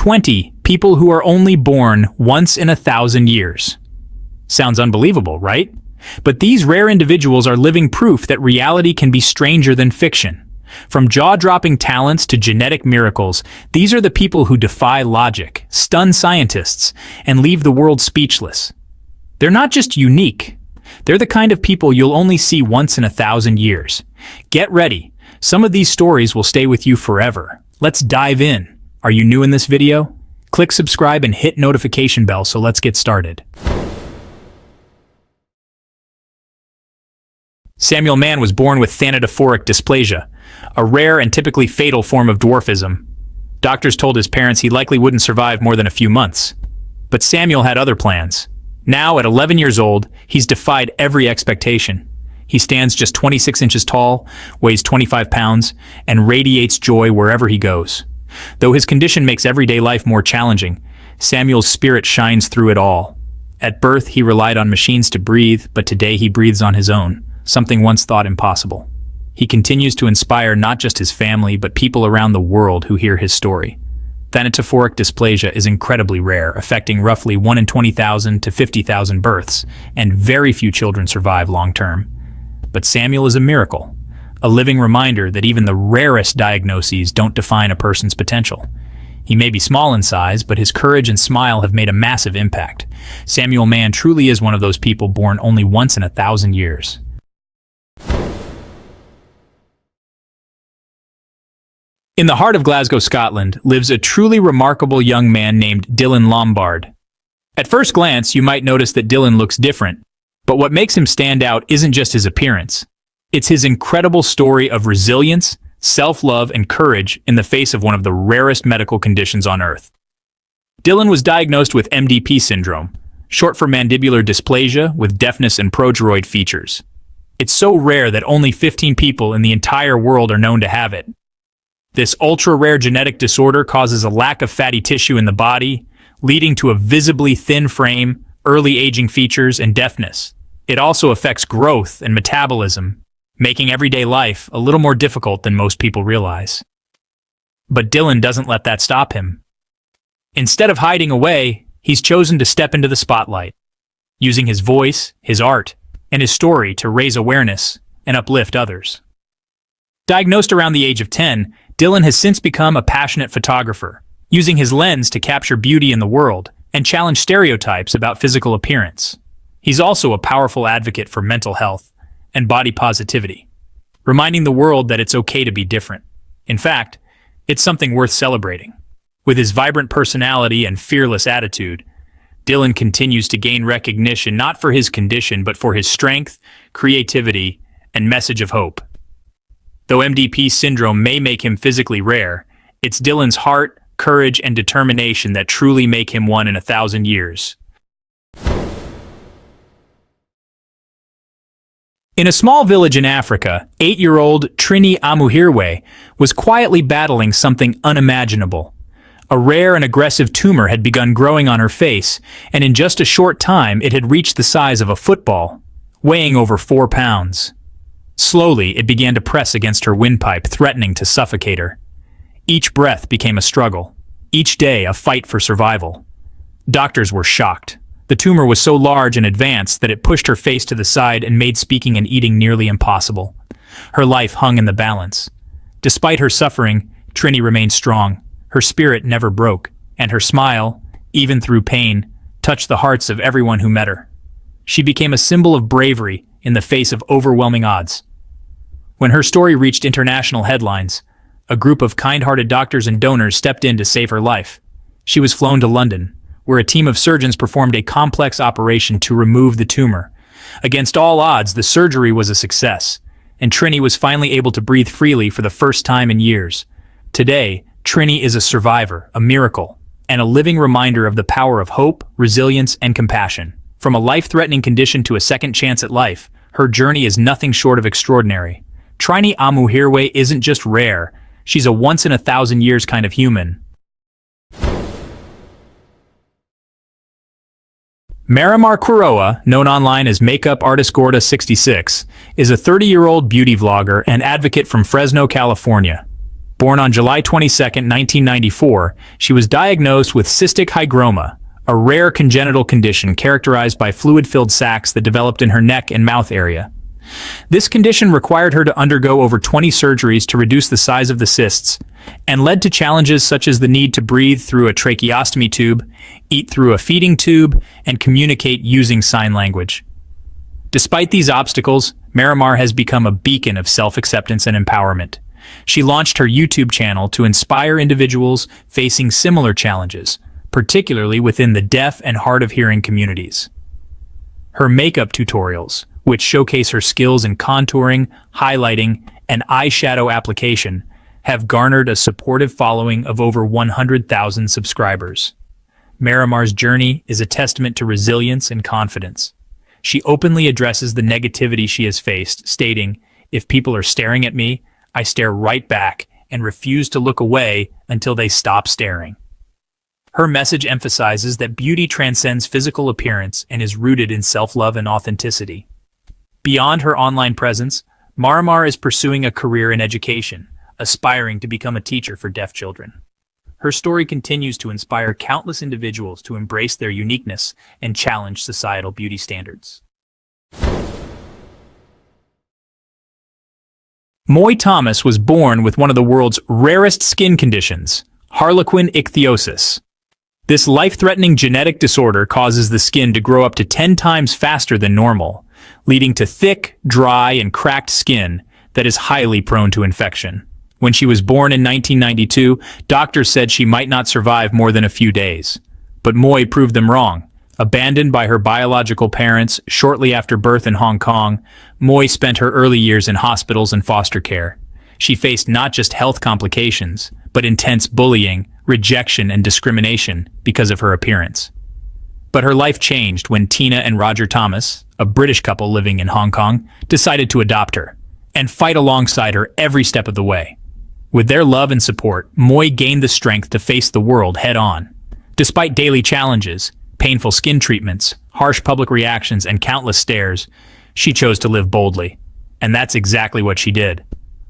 20 people who are only born once in 1,000 years. Sounds unbelievable, right? But these rare individuals are living proof that reality can be stranger than fiction. From jaw-dropping talents to genetic miracles, these are the people who defy logic, stun scientists, and leave the world speechless. They're not just unique. They're the kind of people you'll only see once in 1,000 years. Get ready. Some of these stories will stay with you forever. Let's dive in. Are you new in this video? Click subscribe and hit notification bell, so let's get started. Samuel Mann was born with thanatophoric dysplasia, a rare and typically fatal form of dwarfism. Doctors told his parents he likely wouldn't survive more than a few months. But Samuel had other plans. Now, at 11 years old, he's defied every expectation. He stands just 26 inches tall, weighs 25 pounds, and radiates joy wherever he goes. Though his condition makes everyday life more challenging, Samuel's spirit shines through it all. At birth, he relied on machines to breathe, but today he breathes on his own, something once thought impossible. He continues to inspire not just his family, but people around the world who hear his story. Thanatophoric dysplasia is incredibly rare, affecting roughly 1 in 20,000 to 50,000 births, and very few children survive long-term. But Samuel is a miracle, a living reminder that even the rarest diagnoses don't define a person's potential. He may be small in size, but his courage and smile have made a massive impact. Samuel Mann truly is one of those people born only once in 1,000 years. In the heart of Glasgow, Scotland, lives a truly remarkable young man named Dylan Lombard. At first glance, you might notice that Dylan looks different, but what makes him stand out isn't just his appearance. It's his incredible story of resilience, self-love, and courage in the face of one of the rarest medical conditions on Earth. Dylan was diagnosed with MDP syndrome, short for mandibular dysplasia with deafness and progeroid features. It's so rare that only 15 people in the entire world are known to have it. This ultra-rare genetic disorder causes a lack of fatty tissue in the body, leading to a visibly thin frame, early aging features, and deafness. It also affects growth and metabolism, making everyday life a little more difficult than most people realize. But Dylan doesn't let that stop him. Instead of hiding away, he's chosen to step into the spotlight, using his voice, his art, and his story to raise awareness and uplift others. Diagnosed around the age of 10, Dylan has since become a passionate photographer, using his lens to capture beauty in the world and challenge stereotypes about physical appearance. He's also a powerful advocate for mental health and body positivity, reminding the world that it's okay to be different. In fact, it's something worth celebrating. With his vibrant personality and fearless attitude, Dylan continues to gain recognition not for his condition, but for his strength, creativity, and message of hope. Though MDP syndrome may make him physically rare, it's Dylan's heart, courage, and determination that truly make him one in 1,000 years. In a small village in Africa, 8-year-old Triny Amumuwi was quietly battling something unimaginable. A rare and aggressive tumor had begun growing on her face, and in just a short time it had reached the size of a football, weighing over 4 pounds. Slowly, it began to press against her windpipe, threatening to suffocate her. Each breath became a struggle, each day a fight for survival. Doctors were shocked. The tumor was so large and advanced that it pushed her face to the side and made speaking and eating nearly impossible. Her life hung in the balance. Despite her suffering, Triny remained strong. Her spirit never broke, and her smile, even through pain, touched the hearts of everyone who met her. She became a symbol of bravery in the face of overwhelming odds. When her story reached international headlines, a group of kind-hearted doctors and donors stepped in to save her life. She was flown to London, where a team of surgeons performed a complex operation to remove the tumor. Against all odds, the surgery was a success, and Triny was finally able to breathe freely for the first time in years. Today, Triny is a survivor, a miracle, and a living reminder of the power of hope, resilience, and compassion. From a life-threatening condition to a second chance at life, her journey is nothing short of extraordinary. Triny Amumuwi isn't just rare, she's a once-in-1,000 years kind of human. Maramar Queroa, known online as Makeup Artist Gorda66, is a 30-year-old beauty vlogger and advocate from Fresno, California. Born on July 22, 1994, she was diagnosed with cystic hygroma, a rare congenital condition characterized by fluid-filled sacs that developed in her neck and mouth area. This condition required her to undergo over 20 surgeries to reduce the size of the cysts, and led to challenges such as the need to breathe through a tracheostomy tube, eat through a feeding tube, and communicate using sign language. Despite these obstacles, Maramar has become a beacon of self-acceptance and empowerment. She launched her YouTube channel to inspire individuals facing similar challenges, particularly within the deaf and hard-of-hearing communities. Her makeup tutorials, which showcase her skills in contouring, highlighting, and eyeshadow application, have garnered a supportive following of over 100,000 subscribers. Maramar's journey is a testament to resilience and confidence. She openly addresses the negativity she has faced, stating, "If people are staring at me, I stare right back and refuse to look away until they stop staring." Her message emphasizes that beauty transcends physical appearance and is rooted in self-love and authenticity. Beyond her online presence, Maramar is pursuing a career in education, aspiring to become a teacher for deaf children. Her story continues to inspire countless individuals to embrace their uniqueness and challenge societal beauty standards. Moy Thomas was born with one of the world's rarest skin conditions, harlequin ichthyosis. This life-threatening genetic disorder causes the skin to grow up to 10 times faster than normal, leading to thick, dry, and cracked skin that is highly prone to infection. When she was born in 1992, doctors said she might not survive more than a few days. But Moy proved them wrong. Abandoned by her biological parents shortly after birth in Hong Kong, Moy spent her early years in hospitals and foster care. She faced not just health complications, but intense bullying, rejection, and discrimination because of her appearance. But her life changed when Tina and Roger Thomas, a British couple living in Hong Kong, decided to adopt her and fight alongside her every step of the way. With their love and support, Moy gained the strength to face the world head-on. Despite daily challenges, painful skin treatments, harsh public reactions, and countless stares, she chose to live boldly. And that's exactly what she did.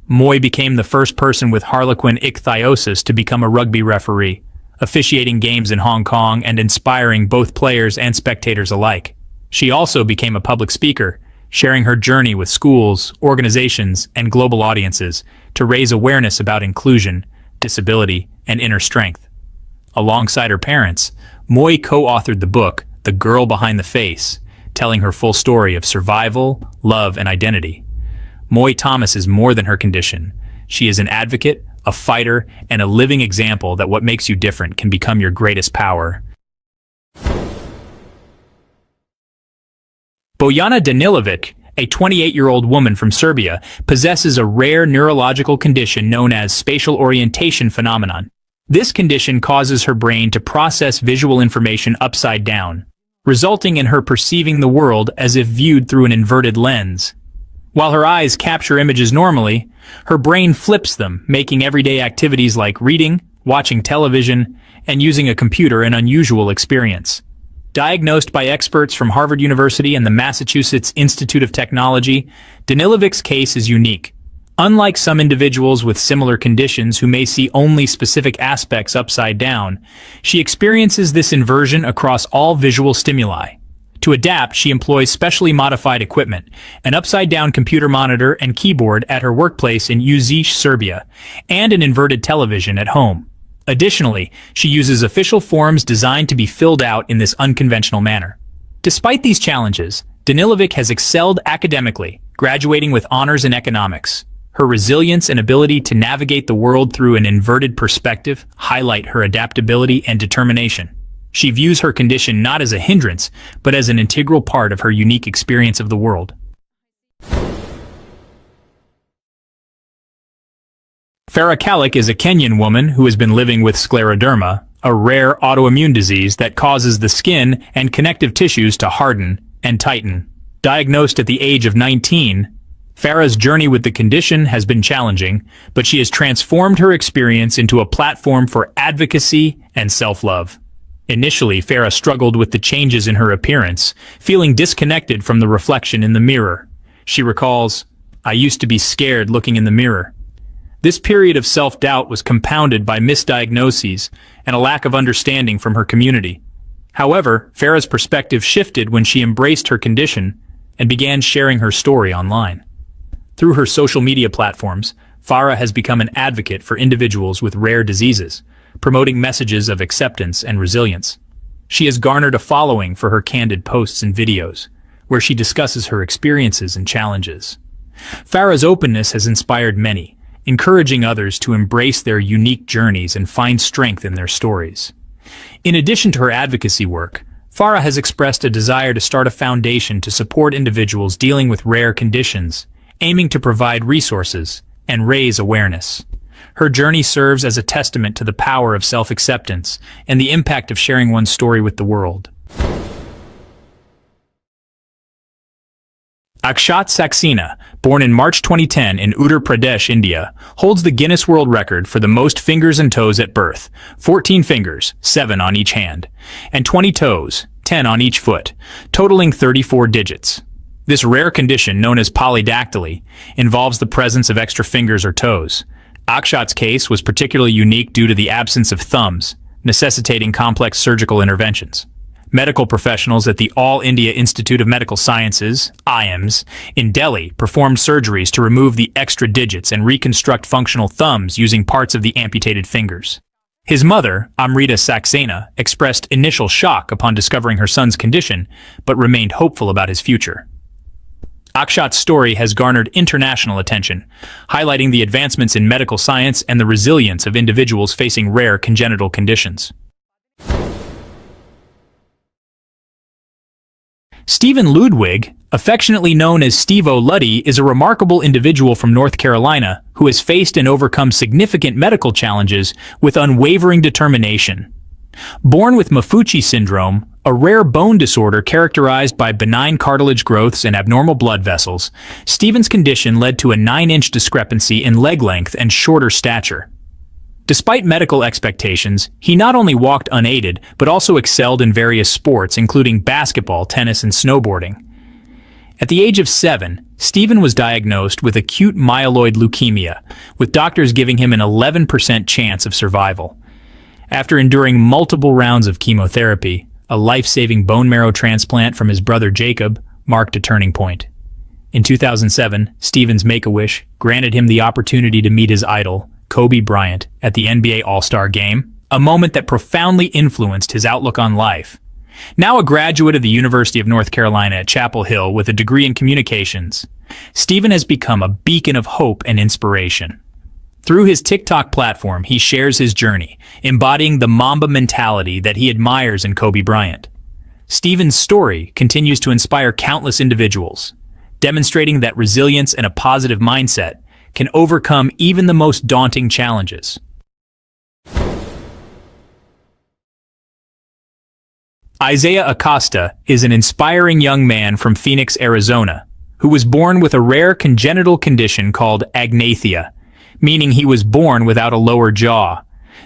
Moy became the first person with harlequin ichthyosis to become a rugby referee, officiating games in Hong Kong and inspiring both players and spectators alike. She also became a public speaker, sharing her journey with schools, organizations, and global audiences to raise awareness about inclusion, disability, and inner strength. Alongside her parents, Moy co-authored the book, The Girl Behind the Face, telling her full story of survival, love, and identity. Moy Thomas is more than her condition. She is an advocate, a fighter, and a living example that what makes you different can become your greatest power. Bojana Denilovic, a 28-year-old woman from Serbia, possesses a rare neurological condition known as spatial orientation phenomenon. This condition causes her brain to process visual information upside down, resulting in her perceiving the world as if viewed through an inverted lens. While her eyes capture images normally, her brain flips them, making everyday activities like reading, watching television, and using a computer an unusual experience. Diagnosed by experts from Harvard University and the Massachusetts Institute of Technology, Denilovic's case is unique. Unlike some individuals with similar conditions who may see only specific aspects upside down, she experiences this inversion across all visual stimuli. To adapt, she employs specially modified equipment, an upside-down computer monitor and keyboard at her workplace in Uzice, Serbia, and an inverted television at home. Additionally, she uses official forms designed to be filled out in this unconventional manner. Despite these challenges, Denilovic has excelled academically, graduating with honors in economics. Her resilience and ability to navigate the world through an inverted perspective highlight her adaptability and determination. She views her condition not as a hindrance, but as an integral part of her unique experience of the world. Farah is a Kenyan woman who has been living with scleroderma, a rare autoimmune disease that causes the skin and connective tissues to harden and tighten. Diagnosed at the age of 19, Farah's journey with the condition has been challenging, but she has transformed her experience into a platform for advocacy and self-love. Initially, Farah struggled with the changes in her appearance, feeling disconnected from the reflection in the mirror. She recalls, "I used to be scared looking in the mirror. This period of self-doubt was compounded by misdiagnoses and a lack of understanding from her community. However, Farah's perspective shifted when she embraced her condition and began sharing her story online. Through her social media platforms, Farah has become an advocate for individuals with rare diseases, promoting messages of acceptance and resilience. She has garnered a following for her candid posts and videos, where she discusses her experiences and challenges. Farah's openness has inspired many, encouraging others to embrace their unique journeys and find strength in their stories. In addition to her advocacy work, Farah has expressed a desire to start a foundation to support individuals dealing with rare conditions, aiming to provide resources and raise awareness. Her journey serves as a testament to the power of self-acceptance and the impact of sharing one's story with the world. Akshay Saxena, born in March 2010 in Uttar Pradesh, India, holds the Guinness World Record for the most fingers and toes at birth, 14 fingers, 7 on each hand, and 20 toes, 10 on each foot, totaling 34 digits. This rare condition, known as polydactyly, involves the presence of extra fingers or toes. Akshay's case was particularly unique due to the absence of thumbs, necessitating complex surgical interventions. Medical professionals at the All India Institute of Medical Sciences, IIMS, in Delhi performed surgeries to remove the extra digits and reconstruct functional thumbs using parts of the amputated fingers. His mother, Amrita Saxena, expressed initial shock upon discovering her son's condition, but remained hopeful about his future. Akshay's story has garnered international attention, highlighting the advancements in medical science and the resilience of individuals facing rare congenital conditions. Stephen Ludwig, affectionately known as Steve-O Luddy, is a remarkable individual from North Carolina who has faced and overcome significant medical challenges with unwavering determination. Born with Maffucci syndrome, a rare bone disorder characterized by benign cartilage growths and abnormal blood vessels, Stephen's condition led to a 9-inch discrepancy in leg length and shorter stature. Despite medical expectations, he not only walked unaided, but also excelled in various sports, including basketball, tennis, and snowboarding. At the age of 7, Stephen was diagnosed with acute myeloid leukemia, with doctors giving him an 11% chance of survival. After enduring multiple rounds of chemotherapy, a life-saving bone marrow transplant from his brother Jacob marked a turning point. In 2007, Stephen's Make-A-Wish granted him the opportunity to meet his idol, Kobe Bryant, at the NBA All-Star Game, a moment that profoundly influenced his outlook on life. Now a graduate of the University of North Carolina at Chapel Hill with a degree in communications, Stephen has become a beacon of hope and inspiration. Through his TikTok platform, he shares his journey, embodying the Mamba mentality that he admires in Kobe Bryant. Stephen's story continues to inspire countless individuals, demonstrating that resilience and a positive mindset can overcome even the most daunting challenges. Isaiah Acosta is an inspiring young man from Phoenix, Arizona, who was born with a rare congenital condition called agnathia, meaning he was born without a lower jaw.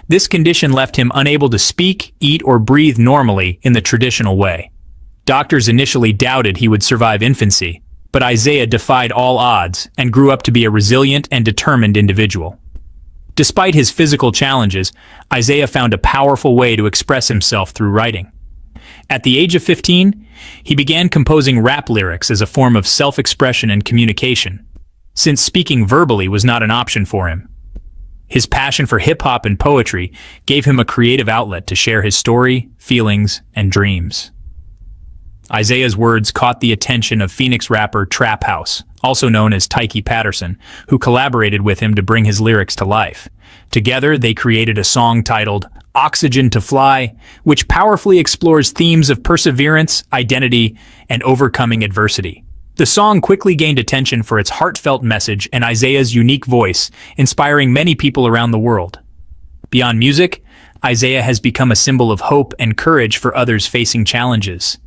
This condition left him unable to speak, eat, or breathe normally in the traditional way. Doctors initially doubted he would survive infancy, but Isaiah defied all odds and grew up to be a resilient and determined individual. Despite his physical challenges, Isaiah found a powerful way to express himself through writing. At the age of 15, he began composing rap lyrics as a form of self-expression and communication, since speaking verbally was not an option for him. His passion for hip-hop and poetry gave him a creative outlet to share his story, feelings, and dreams. Isaiah's words caught the attention of Phoenix rapper Trap House, also known as Tyke Patterson, who collaborated with him to bring his lyrics to life. Together, they created a song titled Oxygen to Fly, which powerfully explores themes of perseverance, identity, and overcoming adversity. The song quickly gained attention for its heartfelt message and Isaiah's unique voice, inspiring many people around the world. Beyond music, Isaiah has become a symbol of hope and courage for others facing challenges.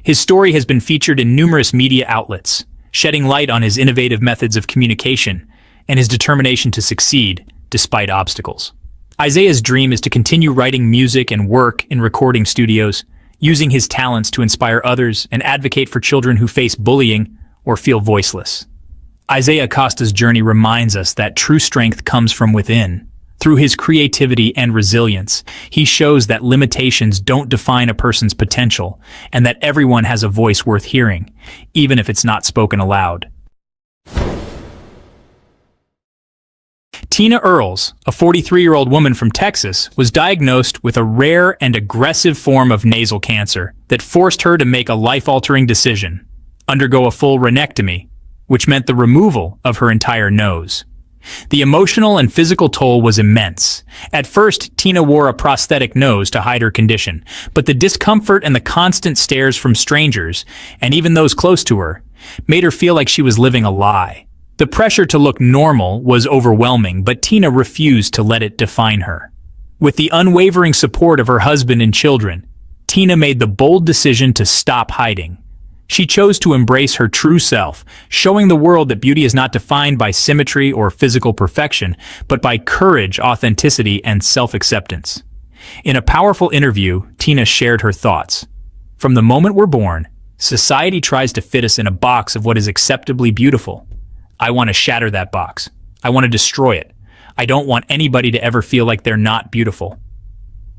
His story has been featured in numerous media outlets, shedding light on his innovative methods of communication and his determination to succeed despite obstacles. Isaiah's dream is to continue writing music and work in recording studios, using his talents to inspire others and advocate for children who face bullying or feel voiceless. Isaiah Costa's journey reminds us that true strength comes from within. Through his creativity and resilience, he shows that limitations don't define a person's potential, and that everyone has a voice worth hearing, even if it's not spoken aloud. Tina Earles, a 43-year-old woman from Texas, was diagnosed with a rare and aggressive form of nasal cancer that forced her to make a life-altering decision: undergo a full rhinectomy, which meant the removal of her entire nose. The emotional and physical toll was immense. At first, Tina wore a prosthetic nose to hide her condition, but the discomfort and the constant stares from strangers, and even those close to her, made her feel like she was living a lie. The pressure to look normal was overwhelming, but Tina refused to let it define her. With the unwavering support of her husband and children, Tina made the bold decision to stop hiding. She chose to embrace her true self, showing the world that beauty is not defined by symmetry or physical perfection, but by courage, authenticity, and self-acceptance. In a powerful interview, Tina shared her thoughts. From the moment we're born, society tries to fit us in a box of what is acceptably beautiful. I want to shatter that box. I want to destroy it. I don't want anybody to ever feel like they're not beautiful.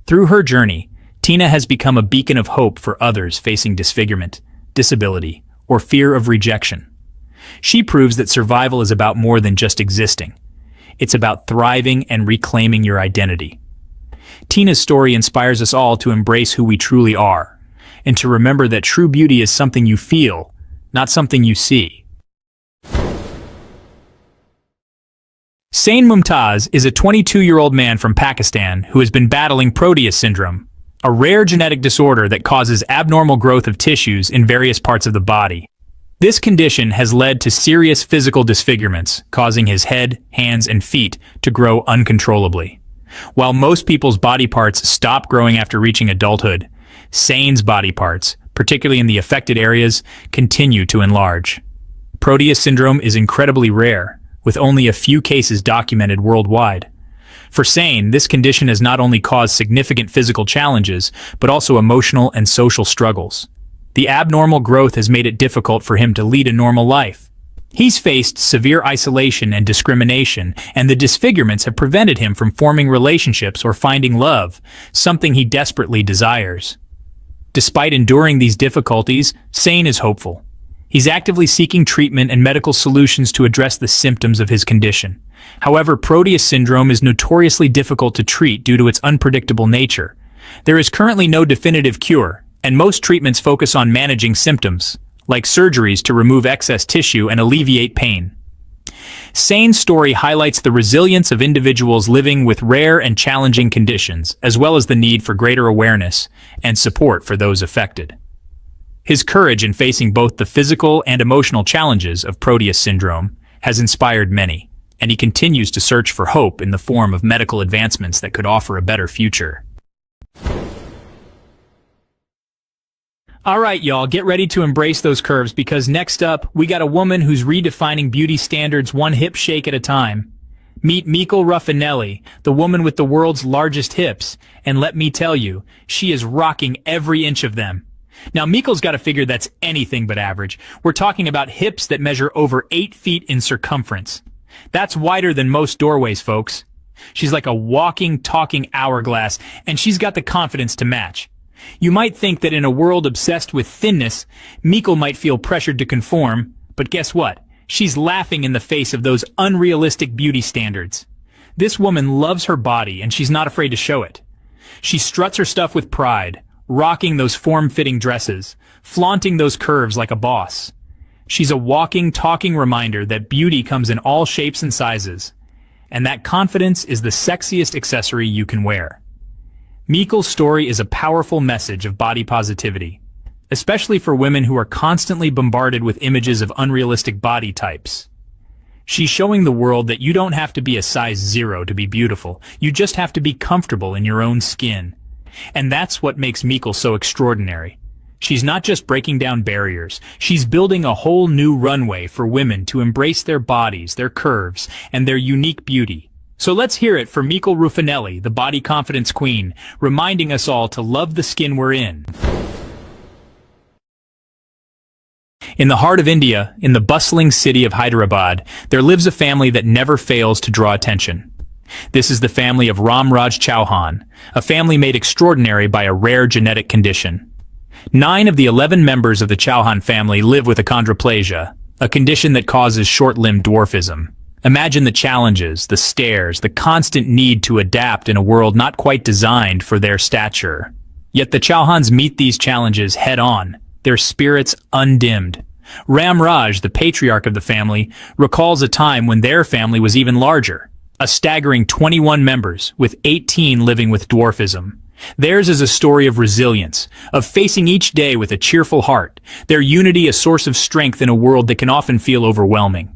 Through her journey, Tina has become a beacon of hope for others facing disfigurement, disability, or fear of rejection. She proves that survival is about more than just existing. It's about thriving and reclaiming your identity. Tina's story inspires us all to embrace who we truly are, and to remember that true beauty is something you feel, not something you see. Sain Mumaz is a 22-year-old man from Pakistan who has been battling Proteus syndrome, a rare genetic disorder that causes abnormal growth of tissues in various parts of the body. This condition has led to serious physical disfigurements, causing his head, hands, and feet to grow uncontrollably. While most people's body parts stop growing after reaching adulthood, Sain's body parts, particularly in the affected areas, continue to enlarge. Proteus syndrome is incredibly rare, with only a few cases documented worldwide. For Sain, this condition has not only caused significant physical challenges, but also emotional and social struggles. The abnormal growth has made it difficult for him to lead a normal life. He's faced severe isolation and discrimination, and the disfigurements have prevented him from forming relationships or finding love, something he desperately desires. Despite enduring these difficulties, Sain is hopeful. He's actively seeking treatment and medical solutions to address the symptoms of his condition. However, Proteus syndrome is notoriously difficult to treat due to its unpredictable nature. There is currently no definitive cure, and most treatments focus on managing symptoms, like surgeries to remove excess tissue and alleviate pain. Sain's story highlights the resilience of individuals living with rare and challenging conditions, as well as the need for greater awareness and support for those affected. His courage in facing both the physical and emotional challenges of Proteus syndrome has inspired many, and he continues to search for hope in the form of medical advancements that could offer a better future. Alright y'all, get ready to embrace those curves, because next up, we got a woman who's redefining beauty standards one hip shake at a time. Meet Mikl Ruffinelli, the woman with the world's largest hips, and let me tell you, she is rocking every inch of them. Now, Mikl's got a figure that's anything but average. We're talking about hips that measure over 8 feet in circumference. That's wider than most doorways, folks. She's like a walking, talking hourglass, and she's got the confidence to match. You might think that in a world obsessed with thinness, Mikl might feel pressured to conform, but guess what? She's laughing in the face of those unrealistic beauty standards. This woman loves her body, and she's not afraid to show it. She struts her stuff with pride, rocking those form-fitting dresses, flaunting those curves like a boss. She's a walking, talking reminder that beauty comes in all shapes and sizes, and that confidence is the sexiest accessory you can wear. Mikl's story is a powerful message of body positivity, especially for women who are constantly bombarded with images of unrealistic body types. She's showing the world that you don't have to be a size 0 to be beautiful, you just have to be comfortable in your own skin. And that's what makes Mikl so extraordinary. She's not just breaking down barriers, she's building a whole new runway for women to embrace their bodies, their curves, and their unique beauty. So let's hear it for Mikl Ruffinelli, the body confidence queen, reminding us all to love the skin we're in. In the heart of India, in the bustling city of Hyderabad, there lives a family that never fails to draw attention. This is the family of Ramraj Chauhan, a family made extraordinary by a rare genetic condition. 9 of the 11 members of the Chauhan family live with achondroplasia, a condition that causes short-limbed dwarfism. Imagine the challenges, the stares, the constant need to adapt in a world not quite designed for their stature. Yet the Chauhans meet these challenges head-on, their spirits undimmed. Ramraj, the patriarch of the family, recalls a time when their family was even larger, a staggering 21 members, with 18 living with dwarfism. Theirs is a story of resilience, of facing each day with a cheerful heart, their unity a source of strength in a world that can often feel overwhelming.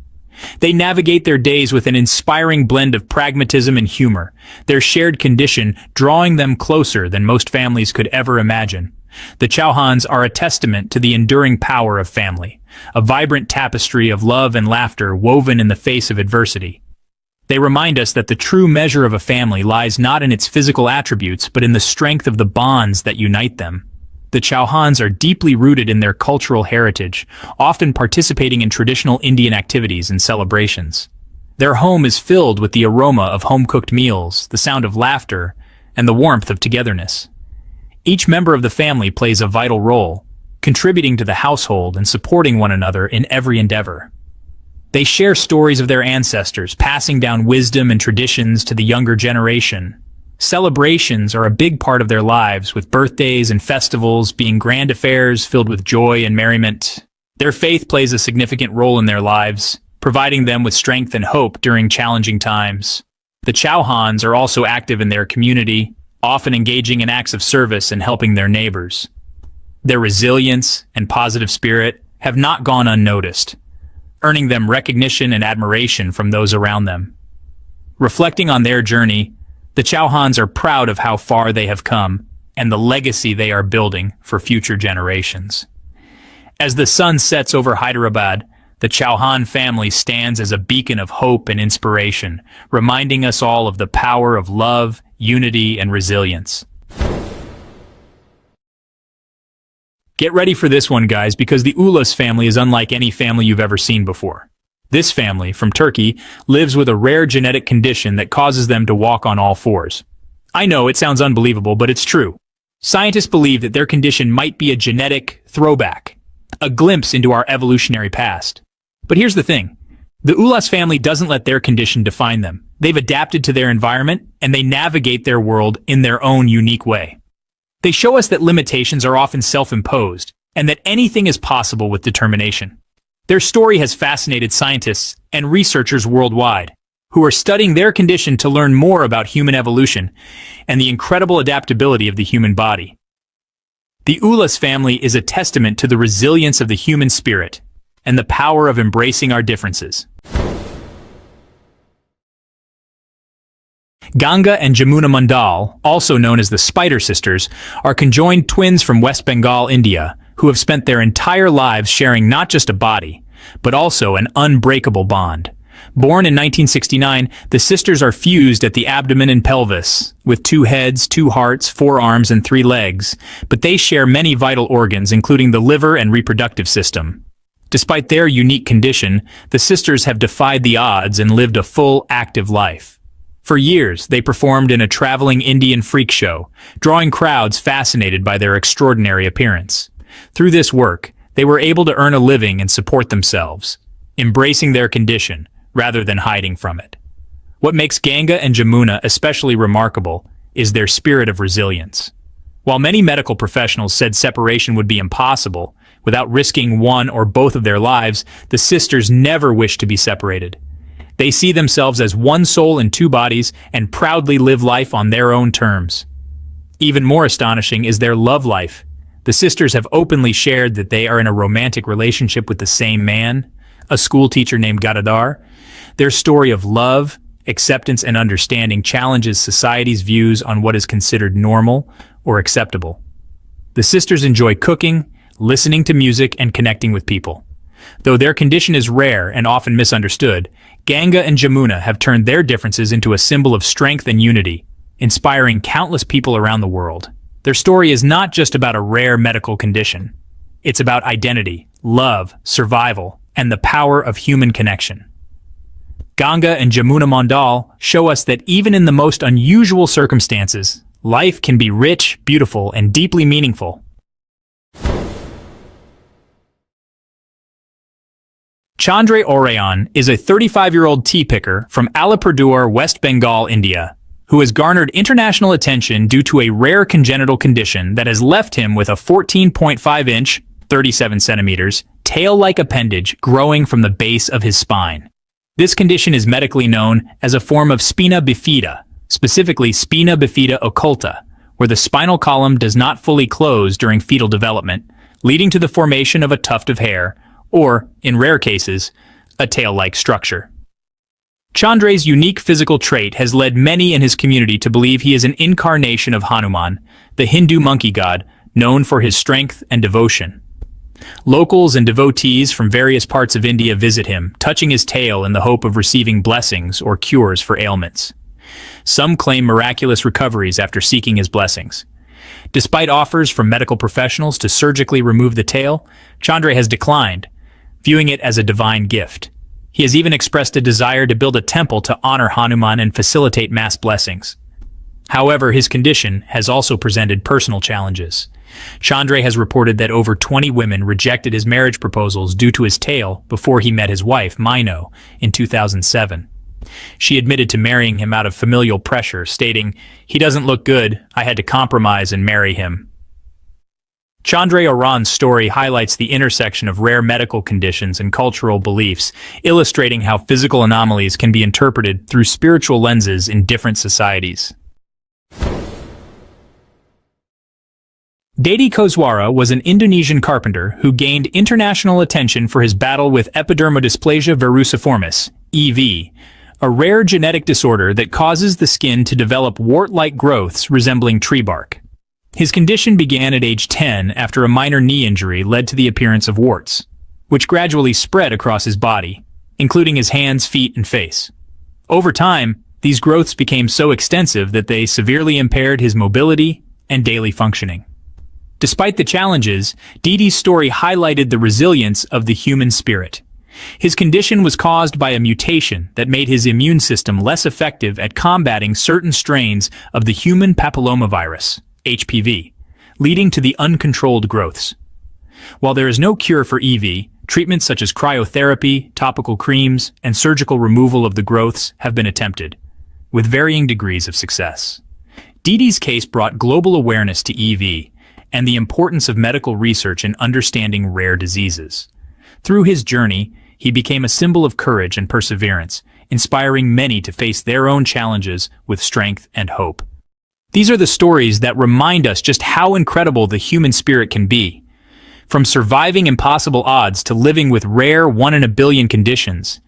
They navigate their days with an inspiring blend of pragmatism and humor, their shared condition drawing them closer than most families could ever imagine. The Chauhans are a testament to the enduring power of family, a vibrant tapestry of love and laughter woven in the face of adversity. They remind us that the true measure of a family lies not in its physical attributes but in the strength of the bonds that unite them. The Chauhans are deeply rooted in their cultural heritage, often participating in traditional Indian activities and celebrations. Their home is filled with the aroma of home-cooked meals, the sound of laughter, and the warmth of togetherness. Each member of the family plays a vital role, contributing to the household and supporting one another in every endeavor. They share stories of their ancestors, passing down wisdom and traditions to the younger generation. Celebrations are a big part of their lives, with birthdays and festivals being grand affairs filled with joy and merriment. Their faith plays a significant role in their lives, providing them with strength and hope during challenging times. The Chauhans are also active in their community, often engaging in acts of service and helping their neighbors. Their resilience and positive spirit have not gone unnoticed, earning them recognition and admiration from those around them. Reflecting on their journey, the Chauhans are proud of how far they have come and the legacy they are building for future generations. As the sun sets over Hyderabad, the Chauhan family stands as a beacon of hope and inspiration, reminding us all of the power of love, unity, and resilience. Get ready for this one, guys, because the Ulas family is unlike any family you've ever seen before. This family, from Turkey, lives with a rare genetic condition that causes them to walk on all fours. I know it sounds unbelievable, but it's true. Scientists believe that their condition might be a genetic throwback, a glimpse into our evolutionary past. But here's the thing. The Ulas family doesn't let their condition define them. They've adapted to their environment, and they navigate their world in their own unique way. They show us that limitations are often self-imposed, and that anything is possible with determination. Their story has fascinated scientists and researchers worldwide, who are studying their condition to learn more about human evolution and the incredible adaptability of the human body. The Ulas family is a testament to the resilience of the human spirit and the power of embracing our differences. Ganga and Jamuna Mandal, also known as the Spider Sisters, are conjoined twins from West Bengal, India, who have spent their entire lives sharing not just a body, but also an unbreakable bond. Born in 1969, the sisters are fused at the abdomen and pelvis, with 2 heads, 2 hearts, 4 arms, and 3 legs, but they share many vital organs, including the liver and reproductive system. Despite their unique condition, the sisters have defied the odds and lived a full, active life. For years, they performed in a traveling Indian freak show, drawing crowds fascinated by their extraordinary appearance. Through this work, they were able to earn a living and support themselves, embracing their condition rather than hiding from it. What makes Ganga and Jamuna especially remarkable is their spirit of resilience. While many medical professionals said separation would be impossible, without risking one or both of their lives, the sisters never wished to be separated. They see themselves as one soul in 2 bodies and proudly live life on their own terms. Even more astonishing is their love life. The sisters have openly shared that they are in a romantic relationship with the same man, a school teacher named Gadadhar. Their story of love, acceptance, and understanding challenges society's views on what is considered normal or acceptable. The sisters enjoy cooking, listening to music, and connecting with people. Though their condition is rare and often misunderstood, Ganga and Jamuna have turned their differences into a symbol of strength and unity, inspiring countless people around the world. Their story is not just about a rare medical condition. It's about identity, love, survival, and the power of human connection. Ganga and Jamuna Mandal show us that even in the most unusual circumstances, life can be rich, beautiful, and deeply meaningful. Chandre Orion is a 35-year-old tea picker from Alipurduar, West Bengal, India, who has garnered international attention due to a rare congenital condition that has left him with a 14.5-inch, 37 centimeters, tail-like appendage growing from the base of his spine. This condition is medically known as a form of spina bifida, specifically spina bifida occulta, where the spinal column does not fully close during fetal development, leading to the formation of a tuft of hair, or, in rare cases, a tail-like structure. Chandre's unique physical trait has led many in his community to believe he is an incarnation of Hanuman, the Hindu monkey god, known for his strength and devotion. Locals and devotees from various parts of India visit him, touching his tail in the hope of receiving blessings or cures for ailments. Some claim miraculous recoveries after seeking his blessings. Despite offers from medical professionals to surgically remove the tail, Chandre has declined, viewing it as a divine gift. He has even expressed a desire to build a temple to honor Hanuman and facilitate mass blessings. However, his condition has also presented personal challenges. Chandre has reported that over 20 women rejected his marriage proposals due to his tail before he met his wife, Mino, in 2007. She admitted to marrying him out of familial pressure, stating, "He doesn't look good, I had to compromise and marry him." Chandre Orion's story highlights the intersection of rare medical conditions and cultural beliefs, illustrating how physical anomalies can be interpreted through spiritual lenses in different societies. Daiso Koswara was an Indonesian carpenter who gained international attention for his battle with epidermodysplasia verruciformis, EV, a rare genetic disorder that causes the skin to develop wart-like growths resembling tree bark. His condition began at age 10 after a minor knee injury led to the appearance of warts, which gradually spread across his body, including his hands, feet, and face. Over time, these growths became so extensive that they severely impaired his mobility and daily functioning. Despite the challenges, Daiso's story highlighted the resilience of the human spirit. His condition was caused by a mutation that made his immune system less effective at combating certain strains of the human papillomavirus, HPV, leading to the uncontrolled growths. While there is no cure for EV, treatments such as cryotherapy, topical creams, and surgical removal of the growths have been attempted, with varying degrees of success. Daiso's case brought global awareness to EV and the importance of medical research in understanding rare diseases. Through his journey, he became a symbol of courage and perseverance, inspiring many to face their own challenges with strength and hope. These are the stories that remind us just how incredible the human spirit can be. From surviving impossible odds to living with rare one-in-a-billion conditions,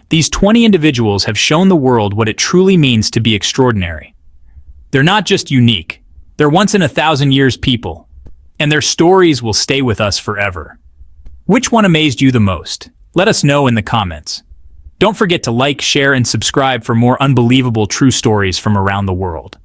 these 20 individuals have shown the world what it truly means to be extraordinary. They're not just unique, they're once-in-a-thousand-years people, and their stories will stay with us forever. Which one amazed you the most? Let us know in the comments. Don't forget to like, share, and subscribe for more unbelievable true stories from around the world.